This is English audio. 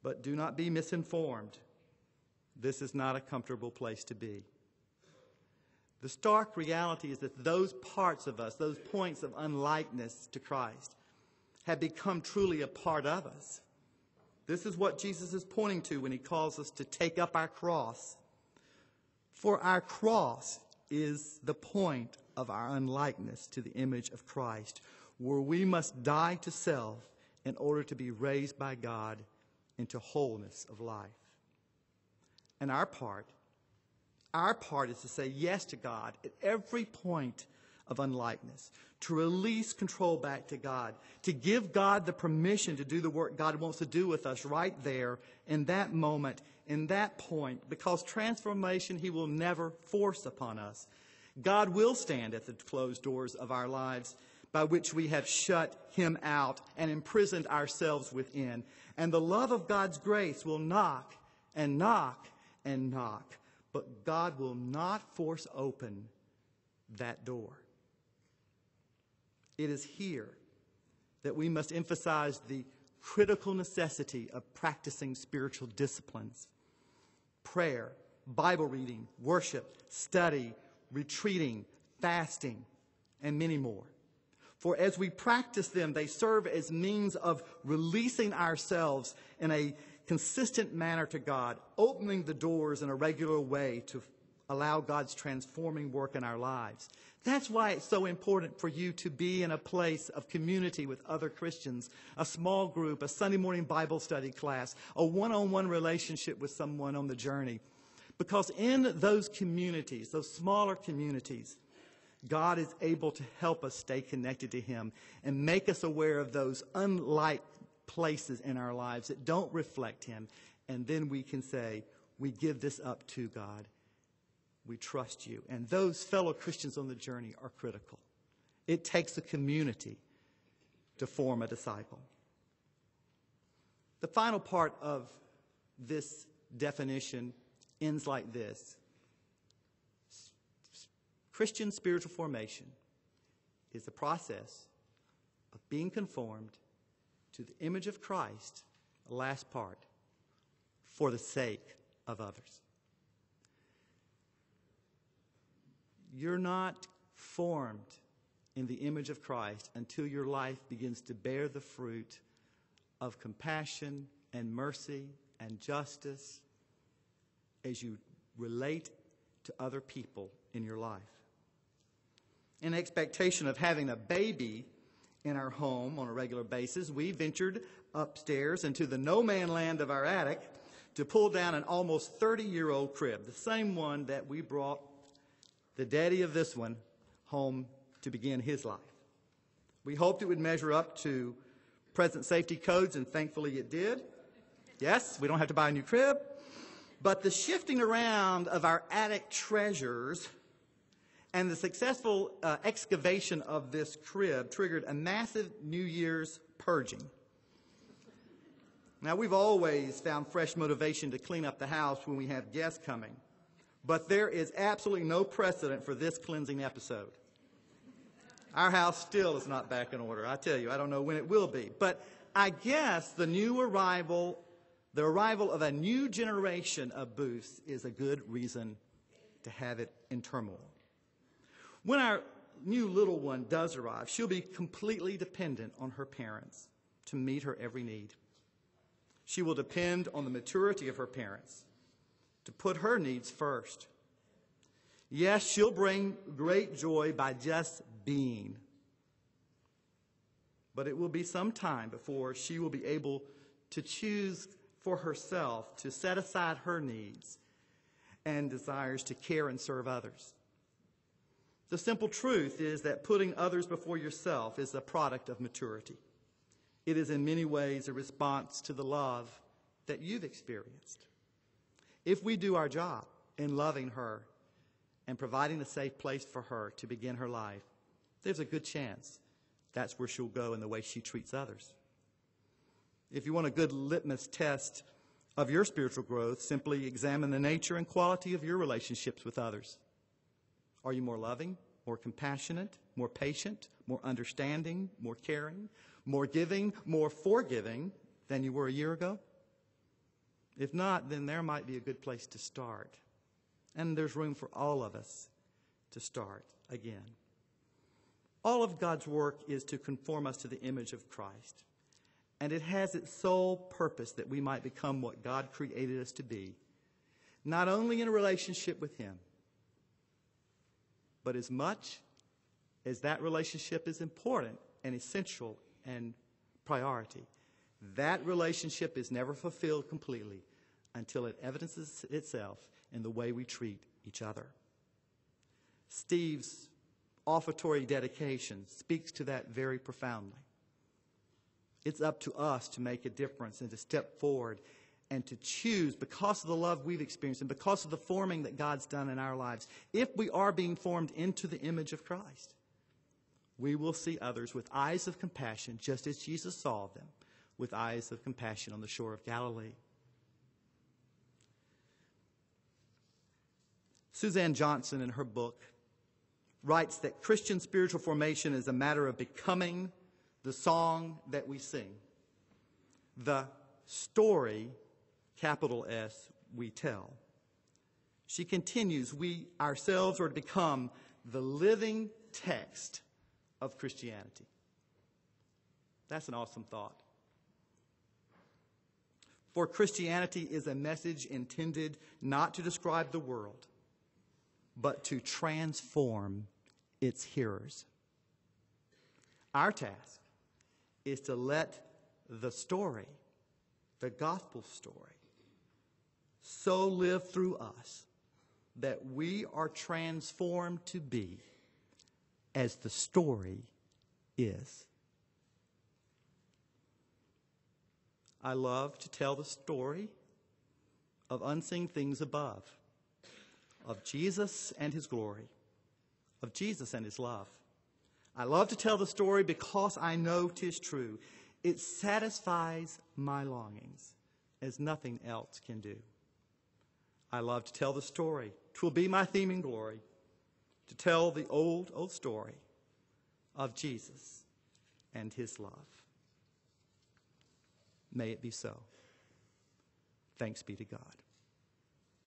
But do not be misinformed. This is not a comfortable place to be. The stark reality is that those parts of us, those points of unlikeness to Christ, have become truly a part of us. This is what Jesus is pointing to when he calls us to take up our cross. For our cross is the point of our unlikeness to the image of Christ, where we must die to self in order to be raised by God into wholeness of life. And our part is to say yes to God at every point of unlikeness, to release control back to God, to give God the permission to do the work God wants to do with us right there in that moment, in that point, because transformation he will never force upon us. God will stand at the closed doors of our lives by which we have shut him out and imprisoned ourselves within. And the love of God's grace will knock and knock and knock, but God will not force open that door. It is here that we must emphasize the critical necessity of practicing spiritual disciplines: prayer, Bible reading, worship, study, retreating, fasting, and many more. For as we practice them, they serve as means of releasing ourselves in a consistent manner to God, opening the doors in a regular way to allow God's transforming work in our lives. That's why it's so important for you to be in a place of community with other Christians, a small group, a Sunday morning Bible study class, a one-on-one relationship with someone on the journey. Because in those communities, those smaller communities, God is able to help us stay connected to him and make us aware of those unlike places in our lives that don't reflect him. And then we can say, we give this up to God. We trust you. And those fellow Christians on the journey are critical. It takes a community to form a disciple. The final part of this definition ends like this: Christian spiritual formation is the process of being conformed to the image of Christ, the last part, for the sake of others. You're not formed in the image of Christ until your life begins to bear the fruit of compassion and mercy and justice as you relate to other people in your life. In expectation of having a baby in our home on a regular basis, we ventured upstairs into the no-man land of our attic to pull down an almost 30-year-old crib, the same one that we brought the daddy of this one home to begin his life. We hoped it would measure up to present safety codes, and thankfully it did. Yes, we don't have to buy a new crib. But the shifting around of our attic treasures and the successful excavation of this crib triggered a massive New Year's purging. Now, we've always found fresh motivation to clean up the house when we have guests coming, but there is absolutely no precedent for this cleansing episode. Our house still is not back in order. I tell you, I don't know when it will be. But I guess the arrival of a new generation of Booths is a good reason to have it in turmoil. When our new little one does arrive, she'll be completely dependent on her parents to meet her every need. She will depend on the maturity of her parents to put her needs first. Yes, she'll bring great joy by just being. But it will be some time before she will be able to choose for herself to set aside her needs and desires to care and serve others. The simple truth is that putting others before yourself is a product of maturity. It is in many ways a response to the love that you've experienced. If we do our job in loving her and providing a safe place for her to begin her life, there's a good chance that's where she'll go in the way she treats others. If you want a good litmus test of your spiritual growth, simply examine the nature and quality of your relationships with others. Are you more loving, more compassionate, more patient, more understanding, more caring, more giving, more forgiving than you were a year ago? If not, then there might be a good place to start. And there's room for all of us to start again. All of God's work is to conform us to the image of Christ. And it has its sole purpose that we might become what God created us to be, not only in a relationship with Him, but as much as that relationship is important and essential and priority, that relationship is never fulfilled completely until it evidences itself in the way we treat each other. Steve's offertory dedication speaks to that very profoundly. It's up to us to make a difference and to step forward and to choose, because of the love we've experienced and because of the forming that God's done in our lives, if we are being formed into the image of Christ, we will see others with eyes of compassion, just as Jesus saw them with eyes of compassion on the shore of Galilee. Suzanne Johnson, in her book, writes that Christian spiritual formation is a matter of becoming the song that we sing, the story, capital S, we tell. She continues, we ourselves are to become the living text of Christianity. That's an awesome thought. For Christianity is a message intended not to describe the world, but to transform its hearers. Our task is to let the story, the gospel story, so live through us that we are transformed to be as the story is. I love to tell the story of unseen things above, of Jesus and His glory, of Jesus and His love. I love to tell the story because I know 'tis true. It satisfies my longings as nothing else can do. I love to tell the story. 'Twill be my theme in glory to tell the old, old story of Jesus and His love. May it be so. Thanks be to God.